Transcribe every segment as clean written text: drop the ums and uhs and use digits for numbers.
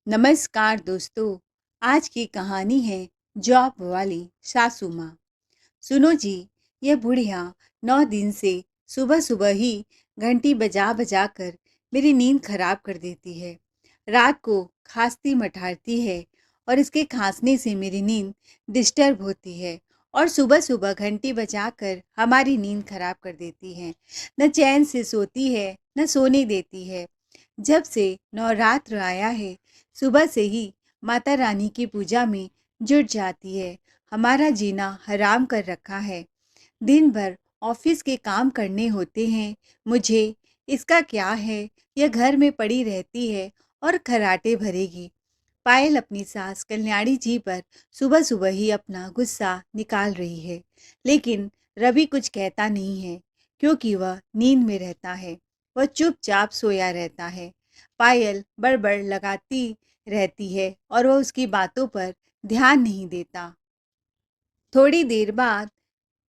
नमस्कार दोस्तों। आज की कहानी है जॉब वाली सासू माँ। सुनो जी, ये बुढ़िया 9 दिन से सुबह सुबह ही घंटी बजा बजा कर मेरी नींद खराब कर देती है। रात को खांसती मठारती है और इसके खांसने से मेरी नींद डिस्टर्ब होती है और सुबह सुबह घंटी बजाकर हमारी नींद खराब कर देती है। न चैन से सोती है न सोने देती है। जब से नवरात्र आया है, सुबह से ही माता रानी की पूजा में जुट जाती है। हमारा जीना हराम कर रखा है। दिन भर ऑफिस के काम करने होते हैं मुझे। इसका क्या है, यह घर में पड़ी रहती है और खर्राटे भरेगी। पायल अपनी सास कल्याणी जी पर सुबह सुबह ही अपना गुस्सा निकाल रही है, लेकिन रवि कुछ कहता नहीं है क्योंकि वह नींद में रहता है। वह चुपचाप सोया रहता है। पायल बड़बड़ लगाती रहती है और वह उसकी बातों पर ध्यान नहीं देता। थोड़ी देर बाद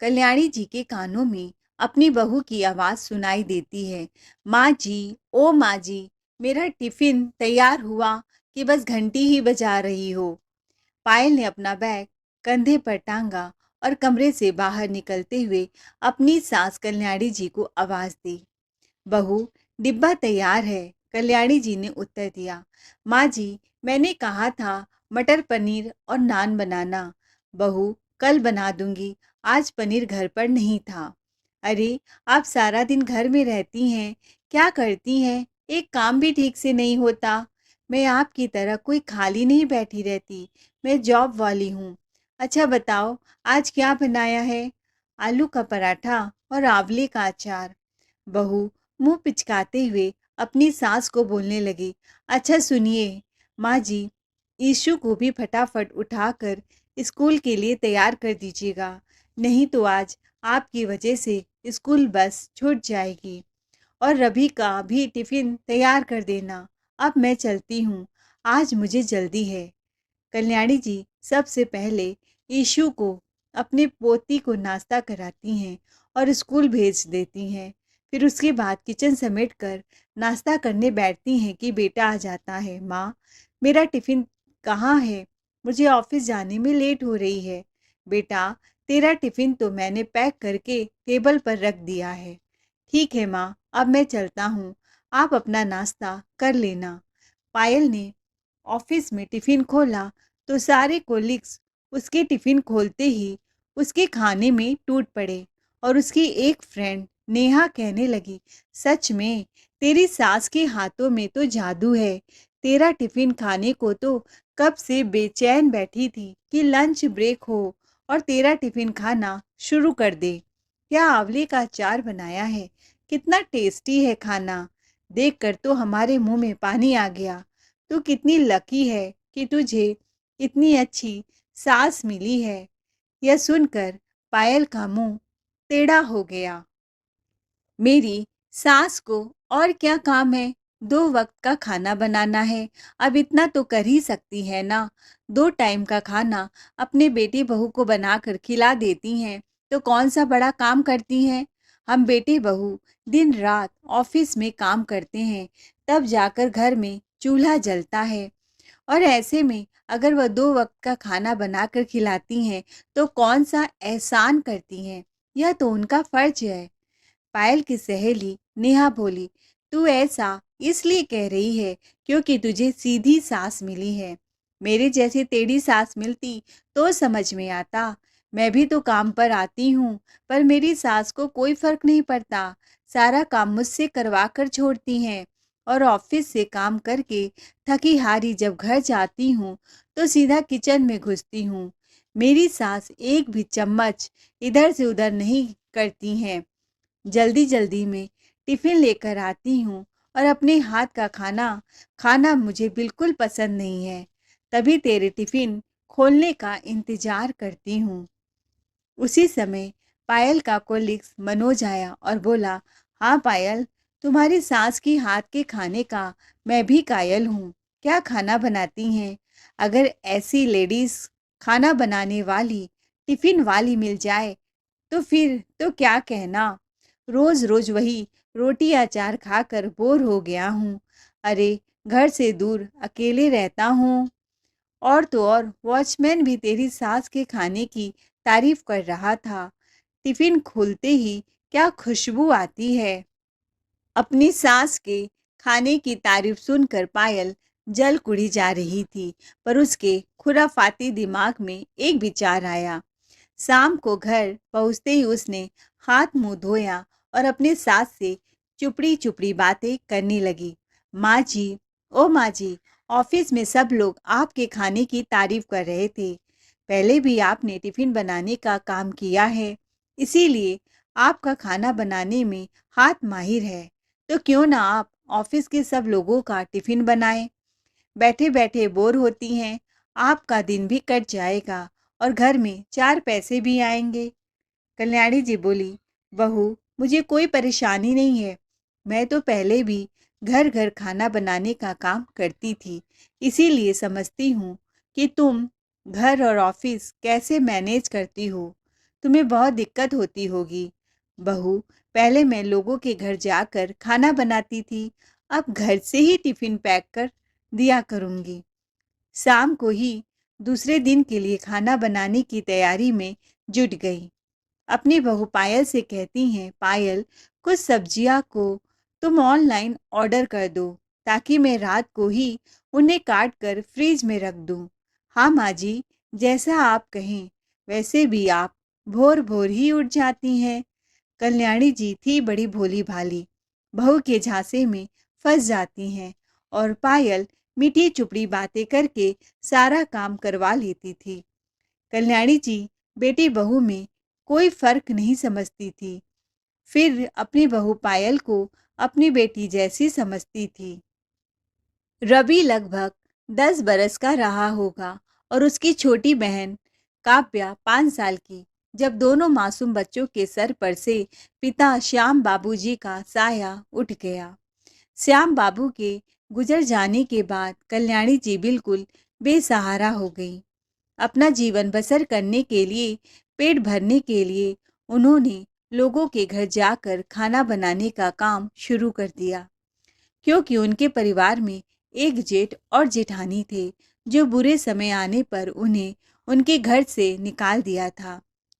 कल्याणी जी के कानों में अपनी बहू की आवाज़ सुनाई देती है। माँ जी, ओ माँ जी, मेरा टिफ़िन तैयार हुआ कि बस घंटी ही बजा रही हो। पायल ने अपना बैग कंधे पर टांगा और कमरे से बाहर निकलते हुए अपनी सास कल्याणी जी को आवाज़ दी। बहू, डिब्बा तैयार है, कल्याणी जी ने उत्तर दिया। माँ जी, मैंने कहा था मटर पनीर और नान बनाना। बहू, कल बना दूंगी, आज पनीर घर पर नहीं था। अरे, आप सारा दिन घर में रहती हैं, क्या करती हैं? एक काम भी ठीक से नहीं होता। मैं आपकी तरह कोई खाली नहीं बैठी रहती, मैं जॉब वाली हूँ। अच्छा बताओ, आज क्या बनाया है? आलू का पराठा और आंवले का अचार। बहू मुंह पिचकाते हुए अपनी सास को बोलने लगी। अच्छा सुनिए माँ जी, ईशु को भी फटाफट उठाकर स्कूल के लिए तैयार कर दीजिएगा, नहीं तो आज आपकी वजह से स्कूल बस छूट जाएगी। और रवि का भी टिफ़िन तैयार कर देना। अब मैं चलती हूँ, आज मुझे जल्दी है। कल्याणी जी सबसे पहले ईशु को अपने पोती को नाश्ता कराती हैं और स्कूल भेज देती हैं। फिर उसके बाद किचन समेट कर नाश्ता करने बैठती हैं कि बेटा आ जाता है। माँ, मेरा टिफ़िन कहाँ है? मुझे ऑफिस जाने में लेट हो रही है। बेटा, तेरा टिफ़िन तो मैंने पैक करके टेबल पर रख दिया है। ठीक है माँ, अब मैं चलता हूँ, आप अपना नाश्ता कर लेना। पायल ने ऑफिस में टिफ़िन खोला तो सारे कोलीग्स उसके टिफ़िन खोलते ही उसके खाने में टूट पड़े और उसकी एक फ्रेंड नेहा कहने लगी, सच में तेरी सास के हाथों में तो जादू है। तेरा टिफ़िन खाने को तो कब से बेचैन बैठी थी कि लंच ब्रेक हो और तेरा टिफ़िन खाना शुरू कर दे। क्या आंवले का अचार बनाया है, कितना टेस्टी है खाना। देखकर तो हमारे मुंह में पानी आ गया। तू कितनी लकी है कि तुझे इतनी अच्छी सास मिली है। यह सुनकर पायल का मुंह टेढ़ा हो गया। मेरी सास को और क्या काम है? 2 वक्त का खाना बनाना है। अब इतना तो कर ही सकती है ना। 2 टाइम का खाना अपने बेटी बहू को बनाकर खिला देती हैं तो कौन सा बड़ा काम करती हैं। हम बेटे बहू दिन रात ऑफिस में काम करते हैं, तब जाकर घर में चूल्हा जलता है। और ऐसे में अगर वह 2 वक्त का खाना बनाकर खिलाती हैं तो कौन सा एहसान करती हैं। यह तो उनका फर्ज है। पायल की सहेली नेहा बोली, तू ऐसा इसलिए कह रही है क्योंकि तुझे सीधी सास मिली है। मेरे जैसी टेढ़ी सास मिलती तो समझ में आता। मैं भी तो काम पर आती हूँ, पर मेरी सास को कोई फर्क नहीं पड़ता। सारा काम मुझसे करवा कर छोड़ती हैं और ऑफिस से काम करके थकी हारी जब घर जाती हूँ तो सीधा किचन में घुसती हूँ। मेरी सास एक भी चम्मच इधर से उधर नहीं करती हैं। जल्दी जल्दी में टिफ़िन लेकर आती हूँ और अपने हाथ का खाना खाना मुझे बिल्कुल पसंद नहीं है। तभी तेरे टिफ़िन खोलने का इंतज़ार करती हूँ। उसी समय पायल का कोलिग्स मनोज आया और बोला, हाँ पायल, तुम्हारी सास की हाथ के खाने का मैं भी कायल हूँ। क्या खाना बनाती हैं? अगर ऐसी लेडीज़ खाना बनाने वाली टिफ़िन वाली मिल जाए तो फिर तो क्या कहना। रोज रोज वही रोटी अचार खाकर बोर हो गया हूँ। अरे, घर से दूर अकेले रहता हूँ। और तो और वॉचमैन भी तेरी सास के खाने की तारीफ कर रहा था। टिफिन खोलते ही क्या खुशबू आती है। अपनी सास के खाने की तारीफ सुनकर पायल जल कुड़ी जा रही थी, पर उसके खुराफाती दिमाग में एक विचार आया। शाम को घर पहुंचते ही उसने हाथ मुंह धोया और अपने सास से चुपड़ी चुपड़ी बातें करने लगी। माँ जी, ओ माँ जी, ऑफिस में सब लोग आपके खाने की तारीफ कर रहे थे। पहले भी आपने टिफिन बनाने का काम किया है, इसीलिए आपका खाना बनाने में हाथ माहिर है। तो क्यों ना आप ऑफिस के सब लोगों का टिफिन बनाएं। बैठे बैठे बोर होती हैं, आपका दिन भी कट जाएगा और घर में 4 पैसे भी आएंगे। कल्याणी जी बोली, बहू, मुझे कोई परेशानी नहीं है। मैं तो पहले भी घर घर खाना बनाने का काम करती थी, इसीलिए समझती हूँ कि तुम घर और ऑफिस कैसे मैनेज करती हो। तुम्हें बहुत दिक्कत होती होगी। बहू, पहले मैं लोगों के घर जाकर खाना बनाती थी, अब घर से ही टिफिन पैक कर दिया करूँगी। शाम को ही दूसरे दिन के लिए खाना बनाने की तैयारी में जुट गई। अपनी बहू पायल से कहती हैं, पायल, कुछ सब्जियां को तुम ऑनलाइन ऑर्डर कर दो, ताकि मैं रात को ही उन्हें काट कर फ्रिज में रख दूं। हाँ माँ जी, जैसा आप कहें। वैसे भी आप भोर भोर ही उठ जाती हैं। कल्याणी जी थी बड़ी भोली भाली, बहू के झांसे में फंस जाती हैं और पायल मीठी चुपड़ी बातें करके सारा काम करवा लेती थी। कल्याणी जी बेटी बहू में कोई फर्क नहीं समझती थी, फिर अपनी बहू पायल को अपनी बेटी जैसी समझती थी। रवि लगभग 10 बरस का रहा होगा और उसकी छोटी बहन काव्या 5 साल की, जब दोनों मासूम बच्चों के सर पर से पिता श्याम बाबूजी का साया उठ गया। श्याम बाबू के गुजर जाने के बाद कल्याणी जी बिल्कुल बेसहारा हो गई। अपना जीवन बसर करने के लिए, पेट भरने के लिए उन्होंने लोगों के घर जाकर खाना बनाने का काम शुरू कर दिया, क्योंकि उनके परिवार में एक जेठ और जेठानी थे, जो बुरे समय आने पर उन्हें उनके घर से निकाल दिया था।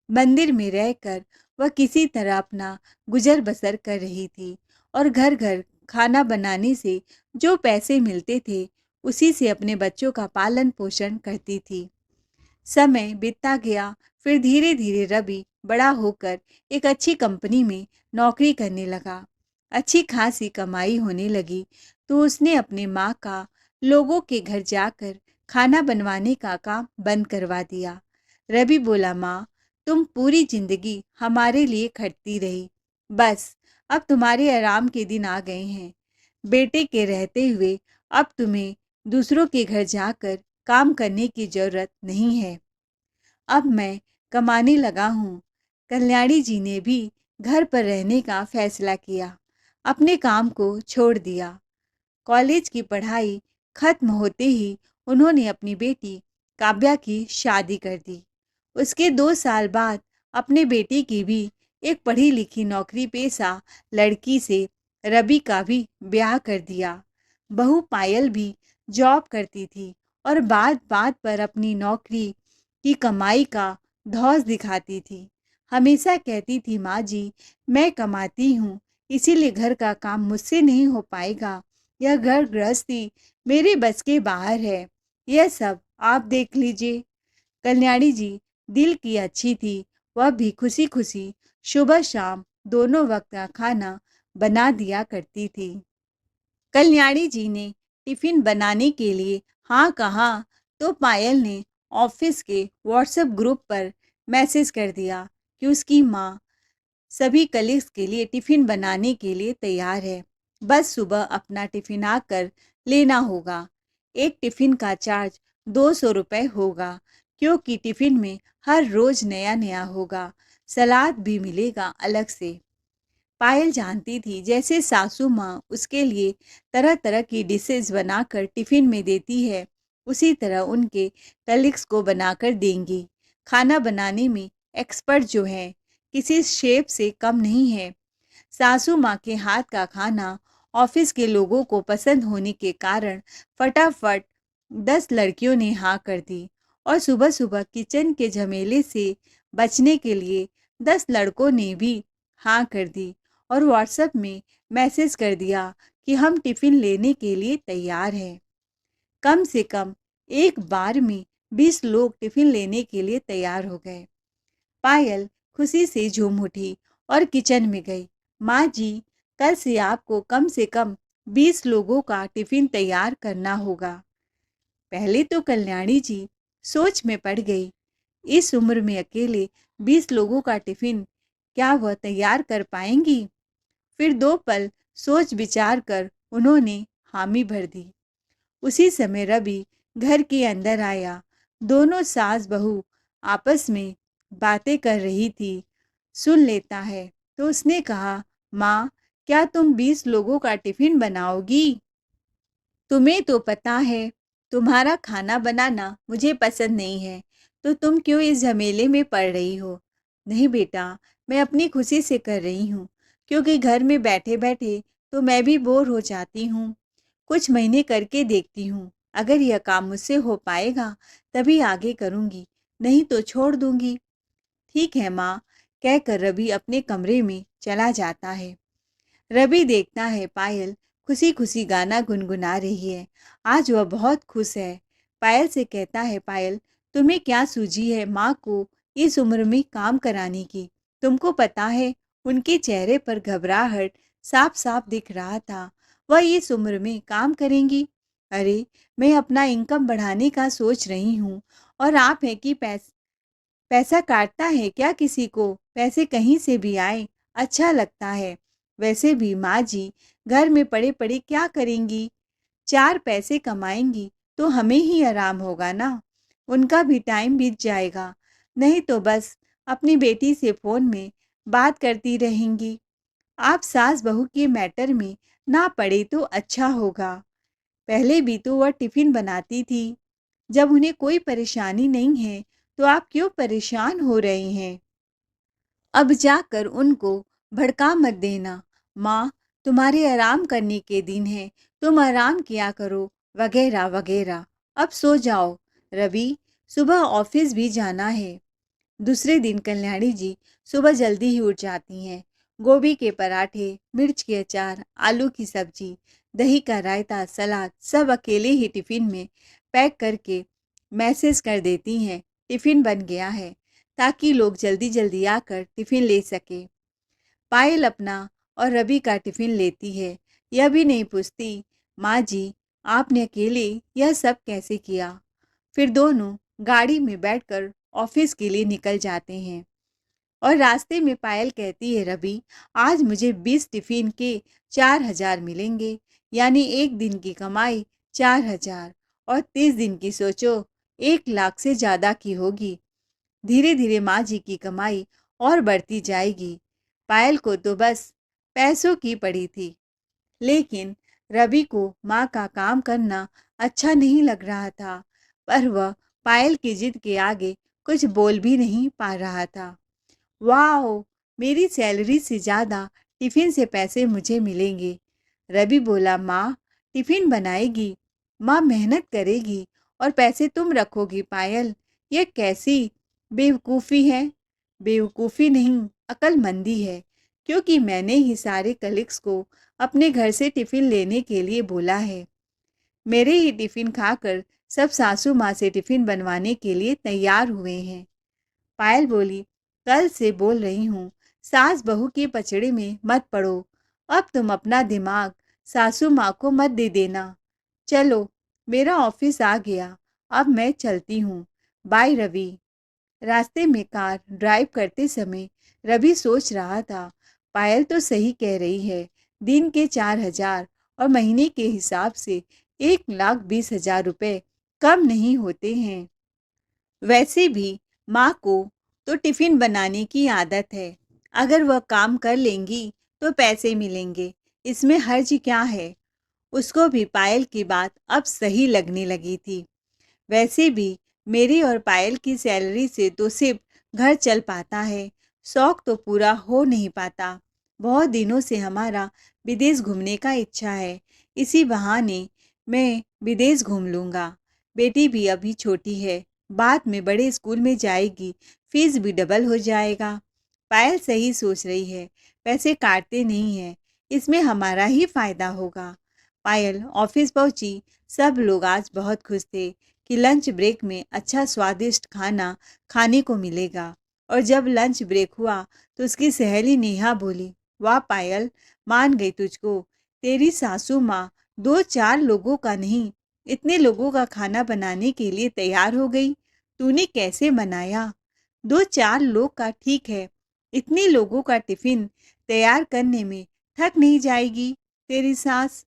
मंदिर में रहकर वह किसी तरह अपना गुजर बसर कर रही थी और घर घर खाना बनाने से जो पैसे मिलते थे, उसी से अपने बच्चों का पालन पोषण करती थी। समय बीतता गया, फिर धीरे धीरे रवि बड़ा होकर एक अच्छी कंपनी में नौकरी करने लगा। अच्छी खासी कमाई होने लगी, तो उसने अपने माँ का लोगों के घर जाकर खाना बनवाने का काम बंद करवा दिया। रवि बोला, माँ, तुम पूरी जिंदगी हमारे लिए खटती रही, बस अब तुम्हारे आराम के दिन आ गए हैं। बेटे के रहते हुए अब तुम्हें दूसरों के घर जाकर काम करने की जरूरत नहीं है। अब मैं कमाने लगा हूँ। कल्याणी जी ने भी घर पर रहने का फैसला किया, अपने काम को छोड़ दिया। कॉलेज की पढ़ाई खत्म होते ही उन्होंने अपनी बेटी काव्या की शादी कर दी। उसके 2 साल बाद अपने बेटे की भी एक पढ़ी लिखी नौकरी पेशा लड़की से रवि का भी ब्याह कर दिया। बहू पायल भी जॉब करती थी और बात बात पर अपनी नौकरी की कमाई का धौंस दिखाती थी। हमेशा कहती थी, माँ जी, मैं कमाती हूँ, इसीलिए घर का काम मुझसे नहीं हो पाएगा। यह घर गृहस्थी मेरे बस के बाहर है। यह सब आप देख लीजिए। कल्याणी जी दिल की अच्छी थी, वह भी खुशी खुशी सुबह शाम दोनों वक्त का खाना बना दिया करती थी। कल्याणी जी ने टिफिन बनाने के लिए हाँ कहा, तो पायल ने ऑफिस के व्हाट्सएप ग्रुप पर मैसेज कर दिया कि उसकी माँ सभी कलीग्स के लिए टिफिन बनाने के लिए तैयार है, बस सुबह अपना टिफिन आकर लेना होगा। एक टिफिन का चार्ज 200 रुपये होगा, क्योंकि टिफिन में हर रोज नया नया होगा, सलाद भी मिलेगा अलग से। पायल जानती थी, जैसे सासू माँ उसके लिए तरह तरह की डिशेज बनाकर टिफिन में देती है, उसी तरह उनके कलीग्स को बनाकर देंगी। खाना बनाने में एक्सपर्ट जो है, किसी शेफ से कम नहीं है। सासू माँ के हाथ का खाना ऑफिस के लोगों को पसंद होने के कारण फटाफट 10 लड़कियों ने हाँ कर दी और सुबह सुबह किचन के झमेले से बचने के लिए 10 लड़कों ने भी हाँ कर दी और व्हाट्सएप में मैसेज कर दिया कि हम टिफ़िन लेने के लिए तैयार हैं। कम से कम एक बार में 20 लोग टिफ़िन लेने के लिए तैयार हो गए। पायल खुशी से झूम उठी और किचन में गई। माँ जी, कल से कम 20 लोगों का टिफ़िन तैयार करना होगा। पहले तो कल्याणी जी सोच में पड़ गई। इस उम्र में अकेले 20 लोगों का टिफ़िन क्या वह तैयार कर पाएंगी? फिर 2 पल सोच विचार कर उन्होंने हामी भर दी। उसी समय रवि घर के अंदर आया। दोनों सास बहू आपस में बातें कर रही थी। सुन लेता है तो उसने कहा, माँ, क्या तुम 20 लोगों का टिफ़िन बनाओगी? तुम्हें तो पता है तुम्हारा खाना बनाना मुझे पसंद नहीं है, तो तुम क्यों इस झमेले में पड़ रही हो? नहीं बेटा, मैं अपनी खुशी से कर रही हूँ, क्योंकि घर में बैठे बैठे तो मैं भी बोर हो जाती हूँ। कुछ महीने करके देखती हूँ, अगर यह काम मुझसे हो पाएगा तभी आगे करूँगी, नहीं तो छोड़ दूँगी। ठीक है माँ, कहकर रवि अपने कमरे में चला जाता है। रवि देखता है पायल खुशी खुशी गाना गुनगुना रही है। आज वह बहुत खुश है। पायल से कहता है, पायल, तुम्हें क्या सूझी है माँ को इस उम्र में काम कराने की? तुमको पता है उनके चेहरे पर घबराहट साफ साफ दिख रहा था। वह इस उम्र में काम करेंगी? अरे, मैं अपना इनकम बढ़ाने का सोच रही हूँ और आप है कि पैसा काटता है क्या किसी को? पैसे कहीं से भी आए अच्छा लगता है। वैसे भी माँ जी घर में पड़े पड़े क्या करेंगी? 4 पैसे कमाएंगी तो हमें ही आराम होगा ना। उनका भी टाइम बीत जाएगा। नहीं तो बस अपनी बेटी से फ़ोन में बात करती रहेंगी। आप सास बहू के मैटर में ना पड़े तो अच्छा होगा। पहले भी तो वह टिफ़िन बनाती थी। जब उन्हें कोई परेशानी नहीं है तो आप क्यों परेशान हो रहे हैं? अब जाकर उनको भड़का मत देना। माँ, तुम्हारे आराम करने के दिन हैं, तुम आराम किया करो, वगैरह वगैरह। अब सो जाओ। रवि, सुबह ऑफिस भी जाना है। दूसरे दिन कल्याणी जी सुबह जल्दी ही उठ जाती हैं। गोभी के पराठे, मिर्च के अचार, आलू की सब्जी, दही का रायता, सलाद सब अकेले ही टिफ़िन में पैक करके मैसेज कर देती हैं, टिफ़िन बन गया है, ताकि लोग जल्दी जल्दी आकर टिफ़िन ले सके। पायल अपना और रवि का टिफ़िन लेती है। यह भी नहीं पूछती, माँ जी, आपने अकेले यह सब कैसे किया? फिर दोनों गाड़ी में बैठकर ऑफिस के लिए निकल जाते हैं। और रास्ते में पायल कहती है, रवि, आज मुझे 20 टिफ़िन के 4,000 मिलेंगे, यानी एक दिन की कमाई 4,000 और 30 दिन की सोचो 1,00,000 से ज़्यादा की होगी। धीरे धीरे माँ जी की कमाई और बढ़ती जाएगी। पायल को तो बस पैसों की पड़ी थी, लेकिन रवि को माँ का काम करना अच्छा नहीं लग रहा था, पर वह पायल की जिद के आगे कुछ बोल भी नहीं पा रहा था। वाओ! मेरी सैलरी से ज़्यादा टिफ़िन से पैसे मुझे मिलेंगे। रवि बोला, माँ, टिफ़िन बनाएगी, माँ मेहनत करेगी और पैसे तुम रखोगी पायल। ये कैसी बेवकूफ़ी है? बेवकूफ़ी नहीं, अक्लमंदी है, क्योंकि मैंने ही सारे कलीग्स को अपने घर से टिफ़िन लेने के लिए बोला है। मेरे ही टिफ़िन खाकर सब सासू माँ से टिफ़िन बनवाने के लिए तैयार हुए हैं। पायल बोली, कल से बोल रही हूँ, सास बहू के पचड़े में मत पड़ो। अब तुम अपना दिमाग सासू माँ को मत दे देना। चलो, मेरा ऑफिस आ गया, अब मैं चलती हूँ। बाय रवि। रास्ते में कार ड्राइव करते समय रवि सोच रहा था, पायल तो सही कह रही है। दिन के 4,000 और महीने के हिसाब से 1,20,000 रुपए कम नहीं होते हैं। वैसे भी माँ को तो टिफ़िन बनाने की आदत है। अगर वह काम कर लेंगी तो पैसे मिलेंगे। इसमें हर्ज क्या है? उसको भी पायल की बात अब सही लगने लगी थी। वैसे भी मेरी और पायल की सैलरी से तो सिर्फ घर चल पाता है, शौक तो पूरा हो नहीं पाता। बहुत दिनों से हमारा विदेश घूमने का इच्छा है। इसी बहाने मैं विदेश घूम लूँगा। बेटी भी अभी छोटी है, बाद में बड़े स्कूल में जाएगी, फीस भी डबल हो जाएगा। पायल सही सोच रही है, पैसे काटते नहीं हैं, इसमें हमारा ही फायदा होगा। पायल ऑफिस पहुंची। सब लोग आज बहुत खुश थे कि लंच ब्रेक में अच्छा स्वादिष्ट खाना खाने को मिलेगा। और जब लंच ब्रेक हुआ तो उसकी सहेली नेहा बोली, वाह पायल, मान गई तुझको। तेरी सासू माँ 2-4 लोगों का नहीं, इतने लोगों का खाना बनाने के लिए तैयार हो गई। तूने कैसे बनाया? 2-4 लोग का ठीक है, इतने लोगों का टिफिन तैयार करने में थक नहीं जाएगी तेरी सास?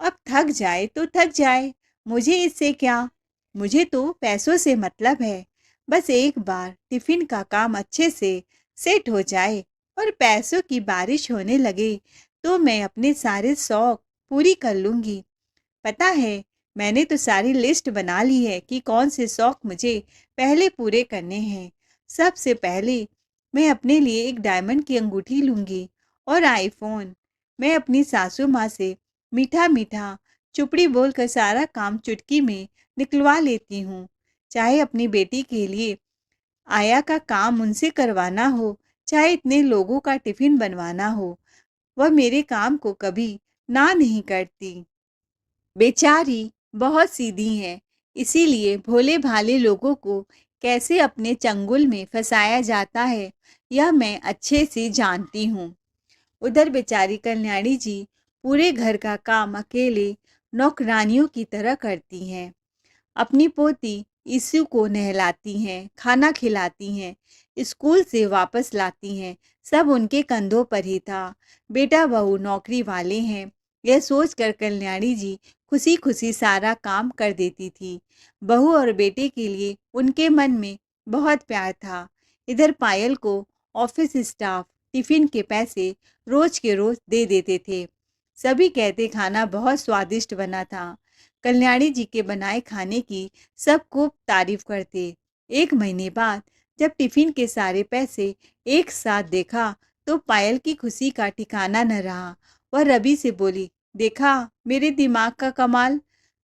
अब थक जाए तो थक जाए, मुझे इससे क्या। मुझे तो पैसों से मतलब है। बस एक बार टिफिन का काम अच्छे से सेट हो जाए और पैसों की बारिश होने लगे तो मैं अपने सारे शौक पूरी कर लूंगी। पता है, मैंने तो सारी लिस्ट बना ली है कि कौन से शौक मुझे पहले पूरे करने हैं। सबसे पहले मैं अपने लिए एक डायमंड की अंगूठी लूंगी और आईफोन। मैं अपनी सासू माँ से मीठा मीठा चुपड़ी बोलकर सारा काम चुटकी में निकलवा लेती हूँ। चाहे अपनी बेटी के लिए आया का काम उनसे करवाना हो, चाहे इतने लोगों का टिफिन बनवाना हो, वह मेरे काम को कभी ना नहीं करती। बेचारी बहुत सीधी हैं, इसीलिए भोले भाले लोगों को कैसे अपने चंगुल में फंसाया जाता है, यह मैं अच्छे से जानती हूँ। उधर बेचारी कल्याणी जी पूरे घर का काम अकेले नौकरानियों की तरह करती हैं। अपनी पोती ईशु को नहलाती हैं, खाना खिलाती हैं, स्कूल से वापस लाती हैं, सब उनके कंधों पर ही था। बेटा बहू नौकरी वाले हैं, यह सोचकर कल्याणी जी खुशी खुशी सारा काम कर देती थी। बहू और बेटे के लिए उनके मन में बहुत प्यार था। इधर पायल को ऑफिस स्टाफ टिफिन के पैसे रोज के रोज दे देते थे। सभी कहते खाना बहुत स्वादिष्ट बना था। कल्याणी जी के बनाए खाने की सब खूब तारीफ करते। 1 महीने बाद जब टिफिन के सारे पैसे एक साथ देखा तो पायल की खुशी का ठिकाना न रहा। वह रवि से बोली, देखा मेरे दिमाग का कमाल,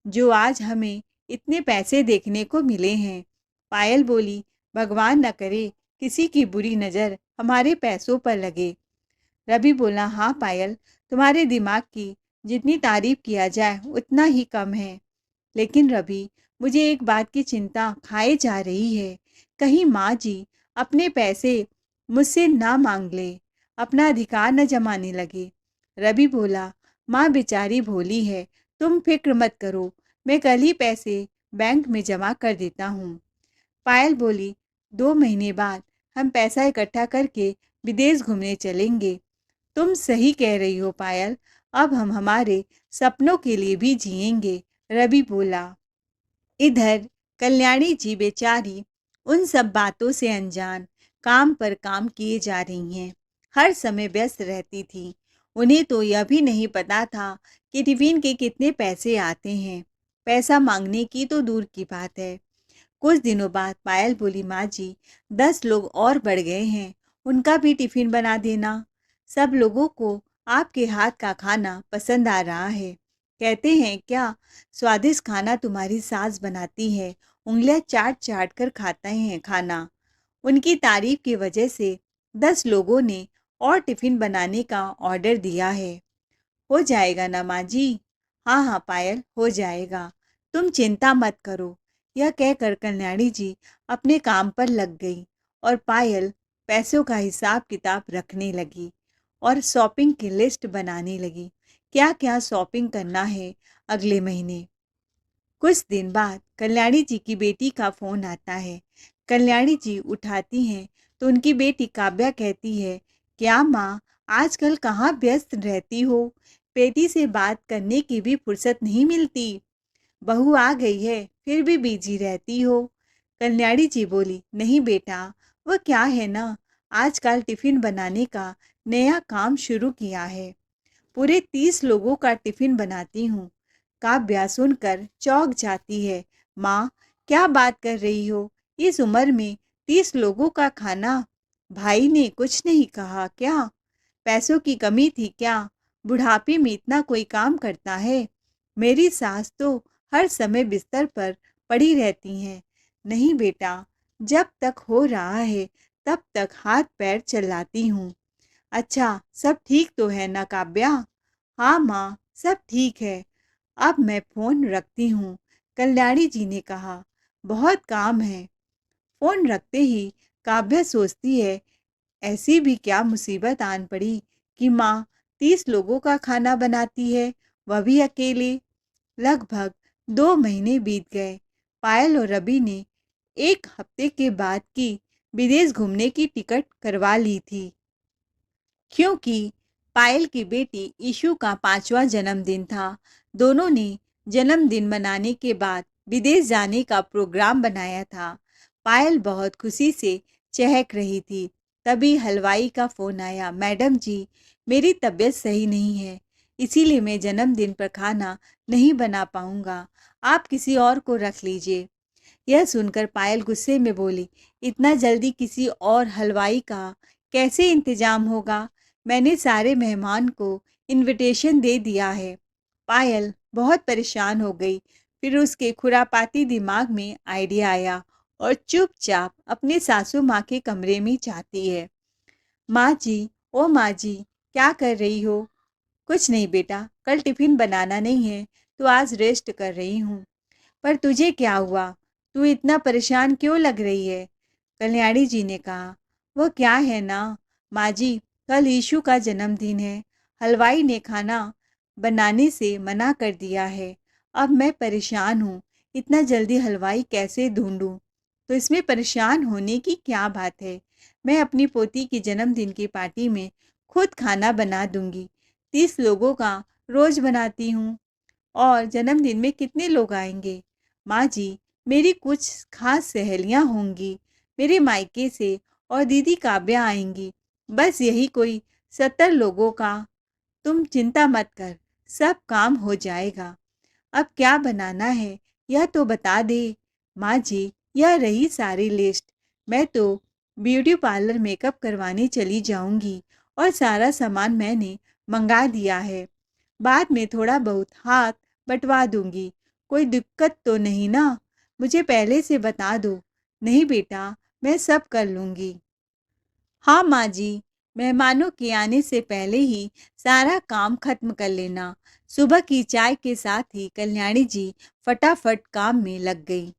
जो आज हमें इतने पैसे देखने को मिले हैं। पायल बोली, भगवान न करे किसी की बुरी नज़र हमारे पैसों पर लगे। रवि बोला, हाँ पायल, तुम्हारे दिमाग की जितनी तारीफ किया जाए उतना ही कम है। लेकिन रवि, मुझे एक बात की चिंता खाए जा रही है, कहीं माँ जी अपने पैसे मुझसे ना मांग ले, अपना अधिकार न जमाने लगे। रवि बोला, माँ बेचारी भोली है, तुम फिक्र मत करो, मैं कल ही पैसे बैंक में जमा कर देता हूँ। पायल बोली, 2 महीने बाद हम पैसा इकट्ठा करके विदेश घूमने चलेंगे। तुम सही कह रही हो पायल, अब हम हमारे सपनों के लिए भी जिएंगे। रवि बोला। इधर कल्याणी जी बेचारी उन सब बातों से अनजान काम पर काम किए जा रही हैं। हर समय व्यस्त रहती थी। उन्हें तो यह भी नहीं पता था कि टिफिन के कितने पैसे आते हैं। पैसा मांगने की तो दूर की बात है। कुछ दिनों बाद पायल बोली, माँ जी 10 लोग और बढ़ गए हैं, उनका भी टिफिन बना देना। सब लोगों को आपके हाथ का खाना पसंद आ रहा है। कहते हैं क्या स्वादिष्ट खाना तुम्हारी सास बनाती है, उंगलियां चाट चाट कर खाते हैं खाना। उनकी तारीफ की वजह से 10 लोगों ने और टिफिन बनाने का ऑर्डर दिया है। हो जाएगा ना माँ जी? हाँ हाँ पायल, हो जाएगा, तुम चिंता मत करो। यह कहकर कल्याणी जी अपने काम पर लग गई और पायल पैसों का हिसाब किताब रखने लगी और शॉपिंग की लिस्ट बनाने लगी, क्या क्या शॉपिंग करना है अगले महीने। कुछ दिन बाद कल्याणी जी की बेटी का फोन आता है। कल्याणी जी उठाती हैं तो उनकी बेटी काव्या कहती है, क्या माँ आजकल कहाँ व्यस्त रहती हो, बेटी से बात करने की भी फुर्सत नहीं मिलती। बहू आ गई है फिर भी बिजी रहती हो। कल्याणी जी बोली, नहीं बेटा, वह क्या है ना, आजकल टिफिन बनाने का नया काम शुरू किया है, पूरे 30 लोगों का टिफिन बनाती हूँ। काव्या सुनकर चौंक जाती है। माँ, क्या बात कर रही हो, इस उम्र में 30 लोगों का खाना? भाई ने कुछ नहीं कहा क्या? पैसों की कमी थी क्या? बुढ़ापे में इतना कोई काम करता है? मेरी सास तो हर समय बिस्तर पर पड़ी रहती हैं। नहीं बेटा, जब तक हो रहा है तब तक हाथ पैर चलाती हूँ। अच्छा, सब ठीक तो है ना काव्या? हाँ माँ, सब ठीक है। अब मैं फोन रखती हूँ, कल्याणी जी ने कहा। बहुत काम है। फोन रखते ही काव्या सोचती है, ऐसी भी क्या मुसीबत आन पड़ी कि माँ 30 लोगों का खाना बनाती है, वह भी अकेले। लगभग 2 महीने बीत गए। पायल और रवि ने 1 हफ्ते के बाद की विदेश घूमने की टिकट करवा ली थी, क्योंकि पायल की बेटी ईशु का 5वां जन्मदिन था। दोनों ने जन्मदिन मनाने के बाद विदेश जाने का प्रोग्राम बनाया था। पायल बहुत खुशी से चहक रही थी। तभी हलवाई का फोन आया। मैडम जी, मेरी तबीयत सही नहीं है, इसीलिए मैं जन्मदिन पर खाना नहीं बना पाऊंगा। आप किसी और को रख लीजिए। यह सुनकर पायल गुस्से में बोली, इतना जल्दी किसी और हलवाई का कैसे इंतजाम होगा? मैंने सारे मेहमान को इनविटेशन दे दिया है। पायल बहुत परेशान हो गई। फिर उसके खुरापाती दिमाग में आइडिया आया और चुपचाप अपने सासू माँ के कमरे में जाती है। माँ जी, ओ माँ जी, क्या कर रही हो? कुछ नहीं बेटा, कल टिफिन बनाना नहीं है तो आज रेस्ट कर रही हूँ। पर तुझे क्या हुआ? तू इतना परेशान क्यों लग रही है? कल्याणी जी ने कहा। वो क्या है ना माँ जी, कल ईशु का जन्मदिन है। हलवाई ने खाना बनाने से मना कर दिया है। अब मैं परेशान हूँ, इतना जल्दी हलवाई कैसे ढूंढूं? तो इसमें परेशान होने की क्या बात है? मैं अपनी पोती की जन्मदिन की पार्टी में खुद खाना बना दूंगी। 30 लोगों का रोज बनाती हूँ। और जन्मदिन में कितने लोग आएंगे? माँ जी, मेरी कुछ खास सहेलियाँ होंगी, मेरे मायके से, और दीदी काव्या आएंगी। बस यही कोई 70 लोगों का। तुम चिंता मत कर, सब काम हो जाएगा। अब क्या बनाना है यह तो बता दे। माँ जी, यह रही सारी लिस्ट। मैं तो ब्यूटी पार्लर मेकअप करवाने चली जाऊंगी और सारा सामान मैंने मंगा दिया है। बाद में थोड़ा बहुत हाथ बंटवा दूंगी। कोई दिक्कत तो नहीं ना? मुझे पहले से बता दो। नहीं बेटा, मैं सब कर लूंगी। हाँ माँ जी, मेहमानों के आने से पहले ही सारा काम खत्म कर लेना। सुबह की चाय के साथ ही कल्याणी जी फटाफट काम में लग गई।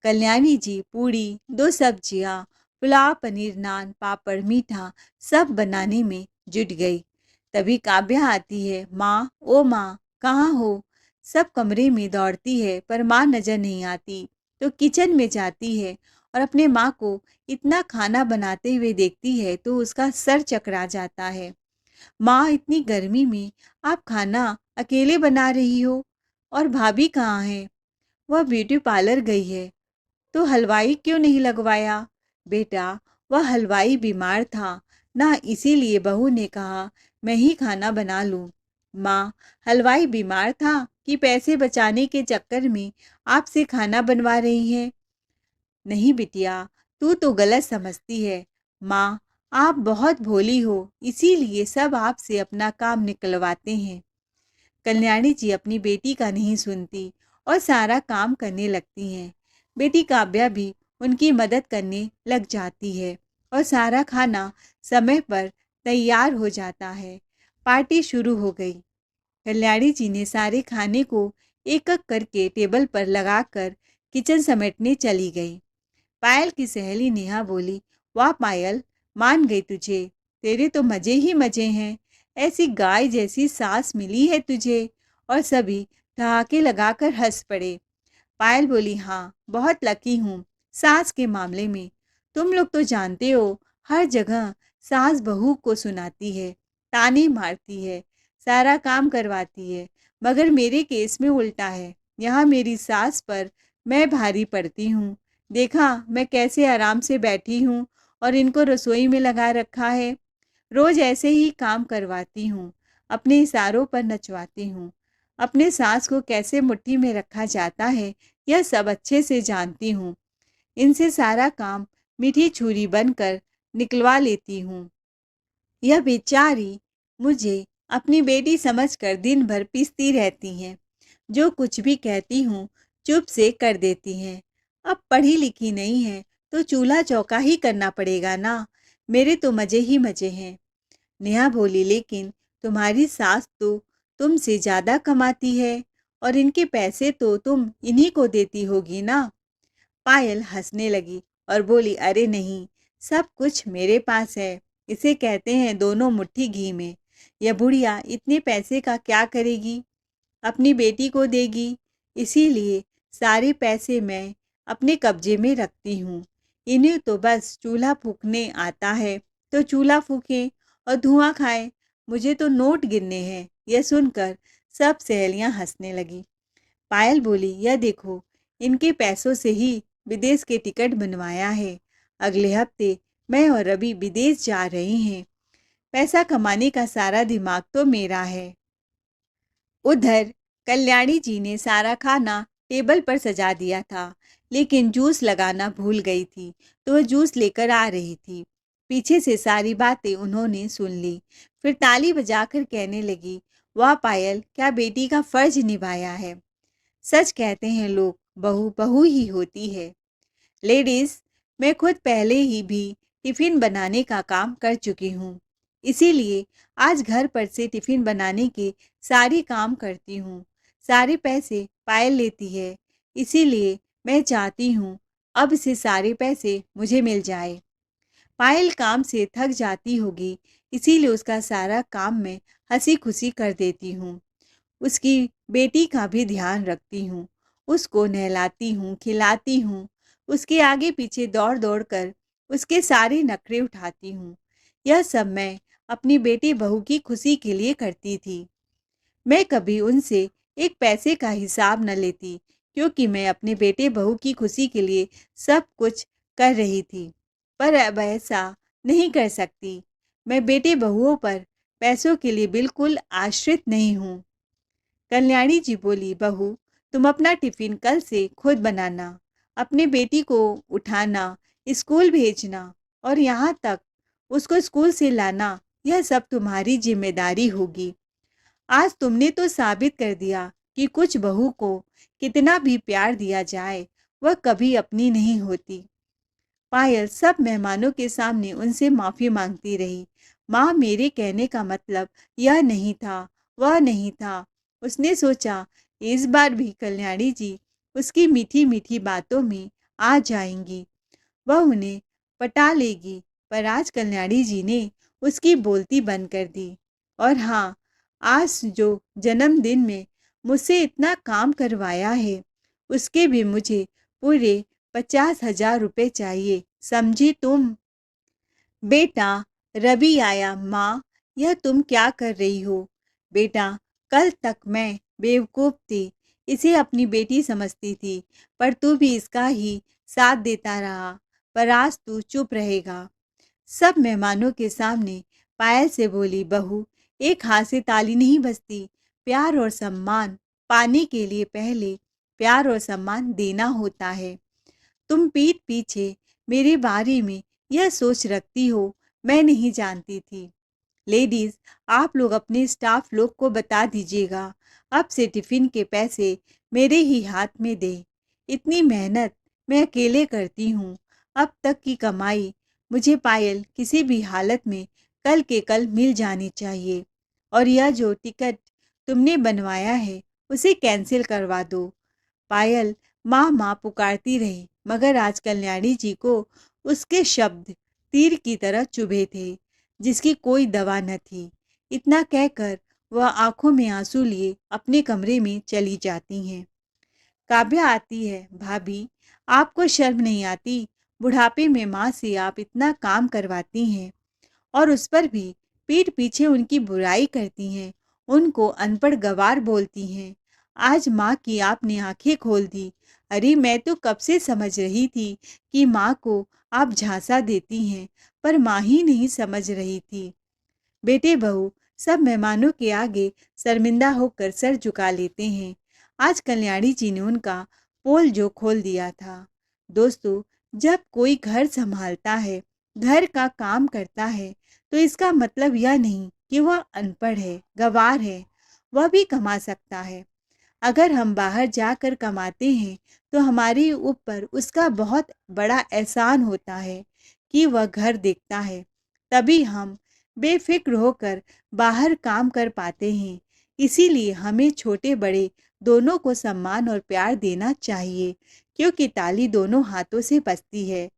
कल्याणी जी पूड़ी, 2 सब्जियाँ, पुलाव, पनीर, नान, पापड़, मीठा सब बनाने में जुट गई। तभी काव्या आती है। माँ, ओ माँ, कहाँ हो? सब कमरे में दौड़ती है पर माँ नजर नहीं आती। तो किचन में जाती है और अपने माँ को इतना खाना बनाते हुए देखती है तो उसका सर चकरा जाता है। माँ, इतनी गर्मी में आप खाना अकेले बना रही हो? और भाभी कहाँ है? वह ब्यूटी पार्लर गई है। तो हलवाई क्यों नहीं लगवाया? बेटा, वह हलवाई बीमार था ना, इसीलिए बहू ने कहा मैं ही खाना बना लूं। माँ, हलवाई बीमार था कि पैसे बचाने के चक्कर में आपसे खाना बनवा रही है? नहीं बिटिया, तू तो गलत समझती है। माँ, आप बहुत भोली हो, इसीलिए सब आपसे अपना काम निकलवाते हैं। कल्याणी जी अपनी बेटी का नहीं सुनती और सारा काम करने लगती हैं। बेटी काव्या भी उनकी मदद करने लग जाती है और सारा खाना समय पर तैयार हो जाता है। पार्टी शुरू हो गई। कल्याणी जी ने सारे खाने को एक एक करके टेबल पर लगाकर किचन समेटने चली गई। पायल की सहेली नेहा बोली, वाह पायल, मान गई तुझे। तेरे तो मजे ही मजे हैं। ऐसी गाय जैसी सास मिली है तुझे। और सभी ठहाके लगाकर हंस पड़े। पायल बोली, हाँ, बहुत लकी हूँ सास के मामले में। तुम लोग तो जानते हो, हर जगह सास बहू को सुनाती है, ताने मारती है, सारा काम करवाती है। मगर मेरे केस में उल्टा है। यहाँ मेरी सास पर मैं भारी पड़ती हूँ। देखा मैं कैसे आराम से बैठी हूँ और इनको रसोई में लगा रखा है। रोज ऐसे ही काम करवाती हूँ, अपने इशारों पर नचवाती हूँ। अपने सास को कैसे मुट्ठी में रखा जाता है यह सब अच्छे से जानती हूँ। इनसे सारा काम मीठी छुरी बनकर निकलवा लेती हूँ। यह बेचारी मुझे अपनी बेटी समझकर दिन भर पीसती रहती हैं। जो कुछ भी कहती हूँ चुप से कर देती हैं। अब पढ़ी लिखी नहीं है तो चूल्हा चौका ही करना पड़ेगा ना। मेरे तो मजे ही मजे हैं। नेहा बोली, लेकिन तुम्हारी सास तो तुमसे ज्यादा कमाती है और इनके पैसे तो तुम इन्हीं को देती होगी ना। पायल हंसने लगी और बोली, अरे नहीं, सब कुछ मेरे पास है। इसे कहते हैं दोनों मुट्ठी घी में। यह बुढ़िया इतने पैसे का क्या करेगी? अपनी बेटी को देगी। इसीलिए सारे पैसे मैं अपने कब्जे में रखती हूँ। इन्हें तो बस चूल्हा फूकने आता है तो चूल्हा फूके और धुआं खाए। मुझे तो नोट गिनने हैं। यह सुनकर सब सहेलियां हंसने लगी। पायल बोली, यह देखो, इनके पैसों से ही विदेश के टिकट बनवाया है। अगले हफ्ते मैं और रवि विदेश जा रहे हैं। पैसा कमाने का सारा दिमाग तो मेरा है। उधर कल्याणी जी ने सारा खाना टेबल पर सजा दिया था, लेकिन जूस लगाना भूल गई थी तो वह जूस लेकर आ रही थी। पीछे से सारी बातें उन्होंने सुन ली। फिर ताली बजाकर कहने लगी, वाह पायल, क्या बेटी का फर्ज निभाया है। सच कहते हैं लोग, बहू बहू ही होती है। लेडीज, मैं खुद पहले ही भी टिफिन बनाने का काम कर चुकी हूँ। इसीलिए आज घर पर से टिफिन बनाने के सारे काम करती हूँ। सारे पैसे पायल लेती है। इसीलिए मैं चाहती हूँ अब से सारे पैसे मुझे मिल जाए। पायल काम से थक जाती होगी, इसीलिए उसका सारा काम मैं हंसी खुशी कर देती हूँ। उसकी बेटी का भी ध्यान रखती हूँ। उसको नहलाती हूँ, खिलाती हूँ। उसके आगे पीछे दौड़ दौड़ कर उसके सारे नखरे उठाती हूँ। यह सब मैं अपनी बेटी बहू की खुशी के लिए करती थी। मैं कभी उनसे एक पैसे का हिसाब न लेती, क्योंकि मैं अपने बेटे बहू की खुशी के लिए सब कुछ कर रही थी। पर अब ऐसा नहीं कर सकती। मैं बेटे बहुओं पर पैसों के लिए बिल्कुल आश्रित नहीं हूँ। कल्याणी जी बोली, बहू, तुम अपना टिफिन कल से खुद बनाना, अपने बेटी को उठाना, स्कूल भेजना और यहाँ तक उसको स्कूल से लाना, यह सब तुम्हारी जिम्मेदारी होगी। आज तुमने तो साबित कर दिया कि कुछ बहू को कितना भी प्यार दिया जाए वह कभी अपनी नहीं होती। पायल सब मेहमानों के सामने उनसे माफी मांगती रही। माँ, मेरे कहने का मतलब यह नहीं था, वह नहीं था। उसने सोचा इस बार भी कल्याणी जी उसकी मीठी मीठी बातों में आ जाएंगी, वह उन्हें पटा लेगी। पर आज कल्याणी जी ने उसकी बोलती बंद कर दी। और हाँ, आज जो जन्मदिन में मुझसे इतना काम करवाया है, उसके भी मुझे पूरे 50,000 रुपए चाहिए, समझी तुम? बेटा, रवि आया। माँ, यह तुम क्या कर रही हो? बेटा, कल तक मैं बेवकूफ थी, इसे अपनी बेटी समझती थी, पर तू भी इसका ही साथ देता रहा। पर आज तू चुप रहेगा। सब मेहमानों के सामने पायल से बोली, बहू, एक हाथ से ताली नहीं बजती। प्यार और सम्मान पाने के लिए पहले प्यार और सम्मान देना होता है। तुम पीठ पीछे मेरे बारे में यह सोच रखती हो, मैं नहीं जानती थी। लेडीज, आप लोग अपने स्टाफ लोग को बता दीजिएगा, अब से टिफिन के पैसे मेरे ही हाथ में दे। इतनी मेहनत मैं अकेले करती हूँ। अब तक की कमाई मुझे पायल किसी भी हालत में कल के कल मिल जानी चाहिए। और यह जो टिकट तुमने बनवाया है उसे कैंसिल करवा दो। पायल माँ माँ पुकारती रही, मगर आज कल्याणी जी को उसके शब्द तीर की तरह चुभे थे, जिसकी कोई दवा न थी। इतना कहकर वह आंखों में आंसू लिए अपने कमरे में चली जाती हैं। काव्या आती है, भाभी, आपको शर्म नहीं आती? बुढ़ापे में माँ से आप इतना काम करवाती हैं और उस पर भी पीठ पीछे उनकी बुराई करती हैं, उनको अनपढ़ गवार बोलती हैं। आज माँ की आपने आंखें खोल दी। अरे, मैं तो कब से समझ रही थी कि माँ को आप झांसा देती हैं, पर माँ ही नहीं समझ रही थी। बेटे बहू सब मेहमानों के आगे शर्मिंदा होकर सर झुका लेते हैं। आज कल्याणी जी ने उनका पोल जो खोल दिया था। दोस्तों, जब कोई घर संभालता है, घर का काम करता है, तो इसका मतलब यह नहीं कि वह अनपढ़ है, गँवार है, वह भी कमा सकता है। अगर हम बाहर जाकर कमाते हैं तो हमारे ऊपर उसका बहुत बड़ा एहसान होता है कि वह घर देखता है, तभी हम बेफिक्र होकर बाहर काम कर पाते हैं। इसीलिए हमें छोटे बड़े दोनों को सम्मान और प्यार देना चाहिए, क्योंकि ताली दोनों हाथों से बजती है।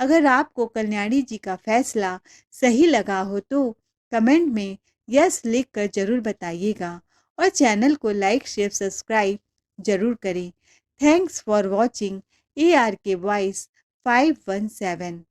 अगर आपको कल्याणी जी का फैसला सही लगा हो तो कमेंट में यस लिख कर ज़रूर बताइएगा और चैनल को लाइक शेयर सब्सक्राइब ज़रूर करें। Thanks for watching ARK voice 517।